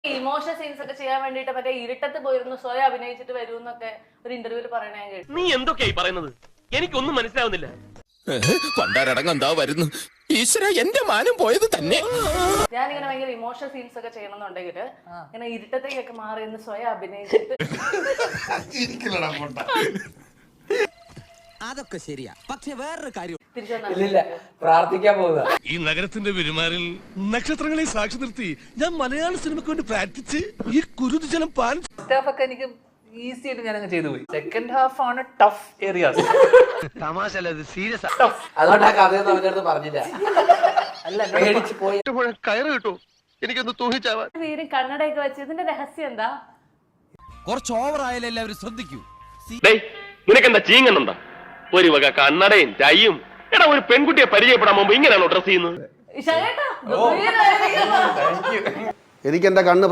Emotional scenes ഒക്കെ ചെയ്യാൻ വേണ്ടിട്ട് മറ്റേ ഇരുട്ടത്ത് പോയിരുന്നു സ്വയം അഭിനയിച്ചിട്ട് വരൂ എന്നൊക്കെ ഒരു ഇന്റർവ്യൂല് പറയണ ഞാൻ കേട്ടു. നീ എന്തൊക്കെയായി പറയുന്നത്? എനിക്കൊന്നും മനസ്സിലാവുന്നില്ല. പണ്ടാരടങ്ങെന്താ വരുന്നു ഈശ്വര, എന്റെ മാനം പോയത് തന്നെ. ഞാനിങ്ങനെ ഭയങ്കര ഇമോഷണൽ സീൻസ് ഒക്കെ ചെയ്യണമെന്നുണ്ടെങ്കിൽ ഇങ്ങനെ ഇരുട്ടത്തേക്കൊക്കെ മാറി നിന്ന് സ്വയം അഭിനയിച്ചിട്ട് അതൊക്കെ ശരിയാ, പക്ഷെ വേറൊരു കാര്യം തിരിച്ചു പ്രാർത്ഥിക്കാൻ പോകുക. ഈ നഗരത്തിന്റെ പെരുമാറിൽ നക്ഷത്രങ്ങളെ സാക്ഷി നിർത്തി ഞാൻ മലയാള സിനിമയ്ക്ക് വേണ്ടി പ്രാർത്ഥിച്ച് ഈ കുരുതിജലം പാലിച്ചു. ഫസ്റ്റ് ഹാഫ് ഒക്കെ എനിക്ക് ഈസി ആയിട്ട് ഞാൻ ചെയ്തു പോയി. സെക്കൻഡ് ഹാഫ് ആണ് ടഫ് ഏരിയാസ്. അതുകൊണ്ട് ആ കഥയൊന്നും അവന്റെ അടുത്ത് പറഞ്ഞില്ല. അല്ല പേടിച്ചു പോയി. കയറ് കിട്ടൂ, എനിക്കൊന്ന് തൂങ്ങിച്ചാവാൻ. പേരും കണ്ണടയൊക്കെ വെച്ച് ഇതിന്റെ രഹസ്യം എന്താ? കുറച്ച് ഓവർ ആയാലും എല്ലാവരും ശ്രദ്ധിക്കൂ. നിനക്കെന്താ ചീങ്ങുന്നുണ്ടോ? ഒരു വക കണ്ണടയും ടൈയും. എടാ, ഒരു പെൺകുട്ടിയെ പരിചയപ്പെടാൻ മുമ്പ് ഇങ്ങനെയാണോ ഡ്രസ് ചെയ്യുന്നത്? ചേട്ടാ എനിക്ക് എന്റെ കണ്ണ്